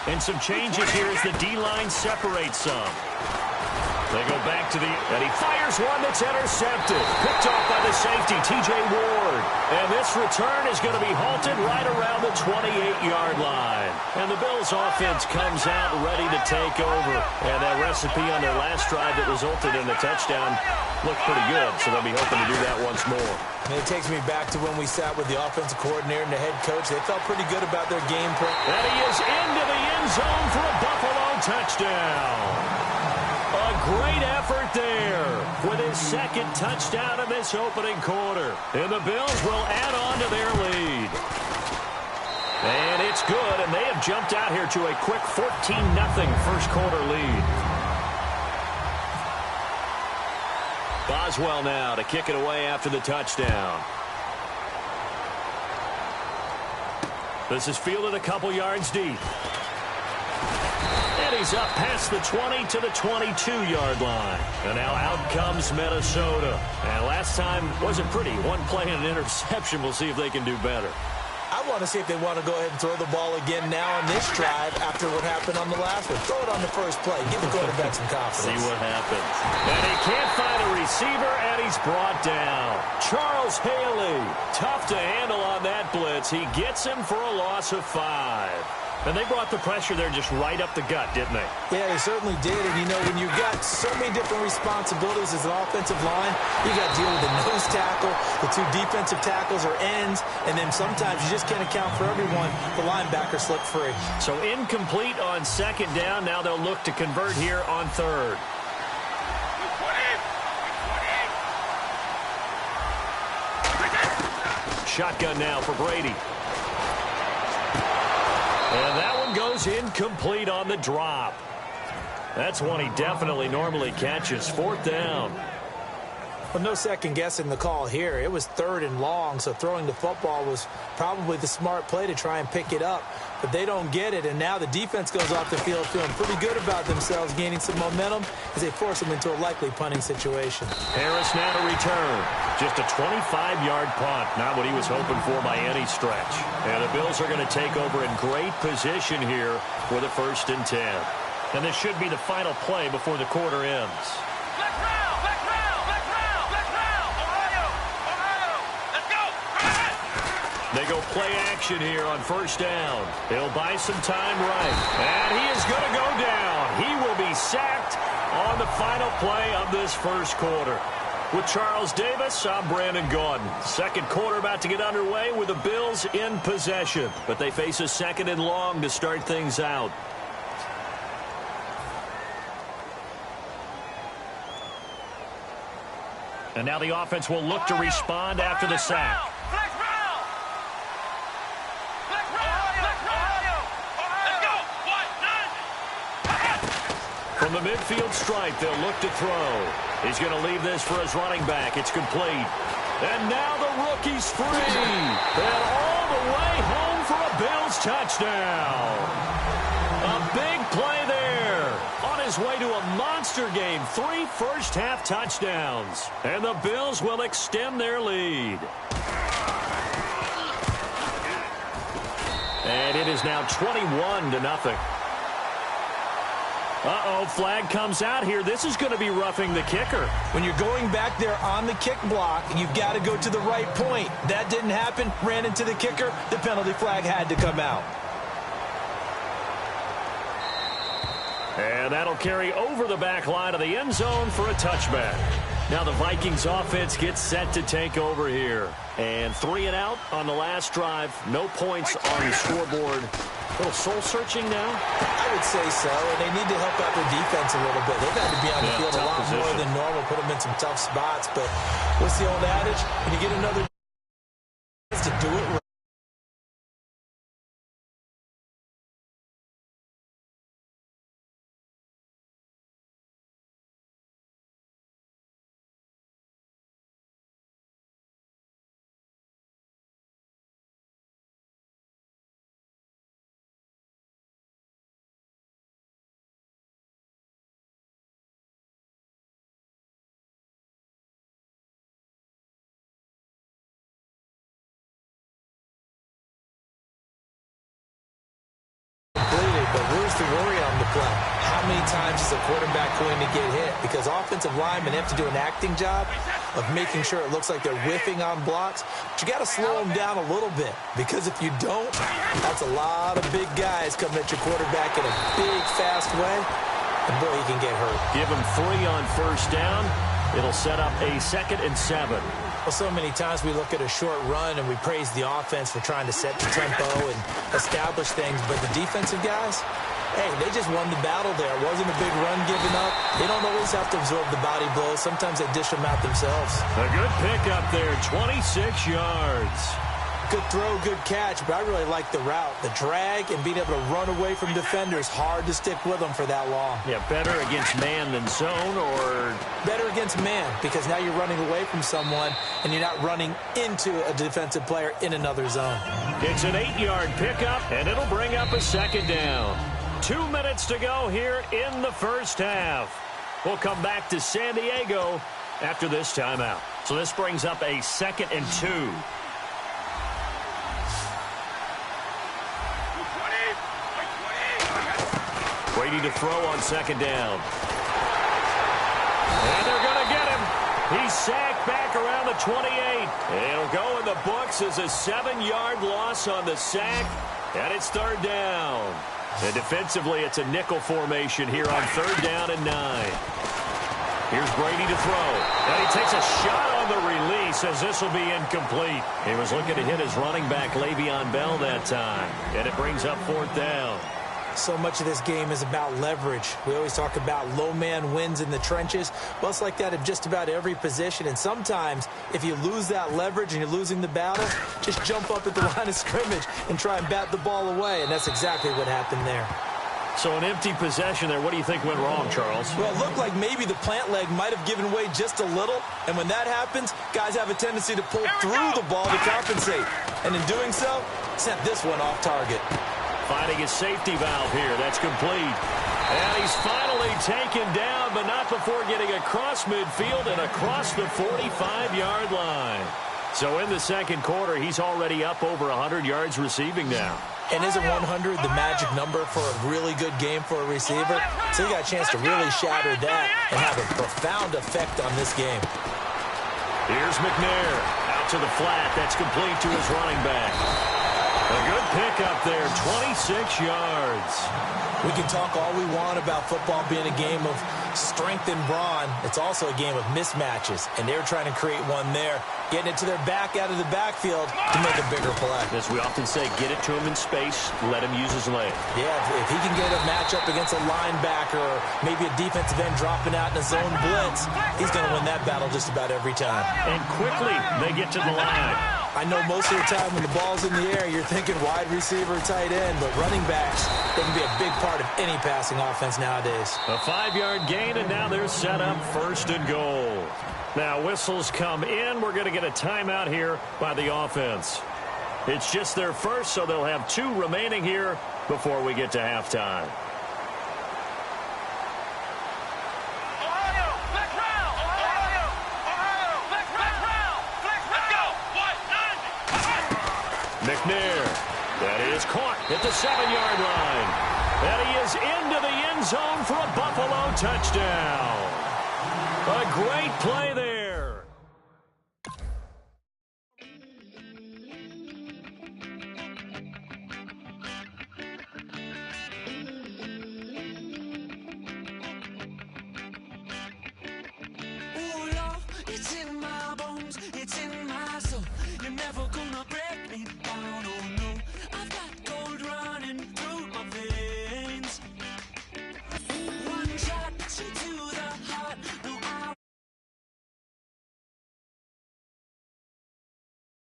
And some changes here as the D-line separates some. They go back to and he fires one that's intercepted. Picked off by the safety, T.J. Ward. And this return is going to be halted right around the 28-yard line. And the Bills offense comes out ready to take over. And that recipe on their last drive that resulted in a touchdown looked pretty good, so they'll be hoping to do that once more. And it takes me back to when we sat with the offensive coordinator and the head coach. They felt pretty good about their game plan. And he is into the end zone for a Buffalo touchdown. A great effort there with his second touchdown in this opening quarter. And the Bills will add on to their lead. And it's good, and they have jumped out here to a quick 14-0 first quarter lead. Boswell now to kick it away after the touchdown. This is fielded a couple yards deep. And he's up past the 20 to the 22-yard line. And now out comes Minnesota. And last time wasn't pretty. One play and an interception. We'll see if they can do better. I want to see if they want to go ahead and throw the ball again now on this drive after what happened on the last one. Throw it on the first play. Give the quarterback some confidence. See what happens. And he can't find a receiver, and he's brought down. Charles Haley, tough to handle on that blitz. He gets him for a loss of 5. And they brought the pressure there just right up the gut, didn't they? Yeah, they certainly did. And, you know, when you've got so many different responsibilities as an offensive line, you got to deal with the nose tackle, the 2 defensive tackles or ends, and then sometimes you just can't account for everyone. The linebacker slipped free. So incomplete on second down. Now they'll look to convert here on third. Shotgun now for Brady. And that one goes incomplete on the drop. That's one he definitely normally catches. 4th down. Well, no second guessing the call here. It was 3rd and long, so throwing the football was probably the smart play to try and pick it up. But they don't get it, and now the defense goes off the field feeling pretty good about themselves, gaining some momentum as they force them into a likely punting situation. Harris now to return. Just a 25-yard punt. Not what he was hoping for by any stretch. And the Bills are going to take over in great position here for the 1st and 10. And this should be the final play before the quarter ends. They go play action here on 1st down. He'll buy some time right. And he is going to go down. He will be sacked on the final play of this first quarter. With Charles Davis, I'm Brandon Gaudin. Second quarter about to get underway with the Bills in possession. But they face a 2nd and long to start things out. And now the offense will look to respond after the sack. From the midfield stripe, they'll look to throw. He's going to leave this for his running back. It's complete. And now the rookie's free. And all the way home for a Bills touchdown. A big play there. On his way to a monster game. 3 first-half touchdowns. And the Bills will extend their lead. And it is now 21-0. Uh-oh, flag comes out here. This is going to be roughing the kicker. When you're going back there on the kick block, you've got to go to the right point. That didn't happen. Ran into the kicker. The penalty flag had to come out. And that'll carry over the back line of the end zone for a touchback. Now the Vikings offense gets set to take over here. And 3 and out on the last drive. No points on the scoreboard. A little soul-searching now? I would say so, and they need to help out their defense a little bit. They've had to be on the field a lot more than normal, put them in some tough spots. But what's the old adage? When you get another chance to do it right. to worry on the play. How many times is a quarterback going to get hit? Because offensive linemen have to do an acting job of making sure it looks like they're whiffing on blocks. But you got to slow them down a little bit, because if you don't, that's a lot of big guys coming at your quarterback in a big, fast way. And boy, he can get hurt. Give him 3 on first down. It'll set up a 2nd and 7. Well, so many times we look at a short run and we praise the offense for trying to set the tempo and establish things. But the defensive guys, hey, they just won the battle there. It wasn't a big run given up. They don't always have to absorb the body blows. Sometimes they dish them out themselves. A good pickup there, 26 yards. Good throw, good catch, but I really like the route. The drag and being able to run away from defenders, hard to stick with them for that long. Yeah, better against man than zone, or? Better against man, because now you're running away from someone and you're not running into a defensive player in another zone. It's an 8-yard pickup, and it'll bring up a 2nd down. 2 minutes to go here in the first half. We'll come back to San Diego after this timeout. So this brings up a 2nd and 2. Brady to throw on 2nd down. And they're going to get him. He's sacked back around the 28. It'll go in the books as a 7-yard loss on the sack. And it's 3rd down. And defensively, it's a nickel formation here on 3rd down and 9. Here's Brady to throw. And he takes a shot on the release as this will be incomplete. He was looking to hit his running back, Le'Veon Bell, that time. And it brings up 4th down. So much of this game is about leverage. We always talk about low man wins in the trenches. Well, it's like that in just about every position. And sometimes, if you lose that leverage and you're losing the battle, just jump up at the line of scrimmage and try and bat the ball away. And that's exactly what happened there. So an empty possession there. What do you think went wrong, Charles? Well, it looked like maybe the plant leg might have given way just a little. And when that happens, guys have a tendency to pull through the ball to compensate. And in doing so, sent this one off target. Finding his safety valve here. That's complete. And he's finally taken down, but not before getting across midfield and across the 45-yard line. So in the second quarter, he's already up over 100 yards receiving now. And isn't 100 the magic number for a really good game for a receiver? So he got a chance to really shatter that and have a profound effect on this game. Here's McNair out to the flat. That's complete to his running back. A good pickup there, 26 yards. We can talk all we want about football being a game of strength and brawn. It's also a game of mismatches, and they're trying to create one there, getting it to their back out of the backfield to make a bigger play. As we often say, get it to him in space, let him use his leg. Yeah, if he can get a matchup against a linebacker or maybe a defensive end dropping out in a zone blitz, he's going to win that battle just about every time. And quickly, they get to the line. I know most of the time when the ball's in the air, you're thinking wide receiver, tight end, but running backs, they can be a big part of any passing offense nowadays. A 5-yard gain, and now they're set up 1st and goal. Now whistles come in. We're going to get a timeout here by the offense. It's just their first, so they'll have 2 remaining here before we get to halftime. McNair, that is caught at the 7-yard line. And he is into the end zone for a Buffalo touchdown. A great play there.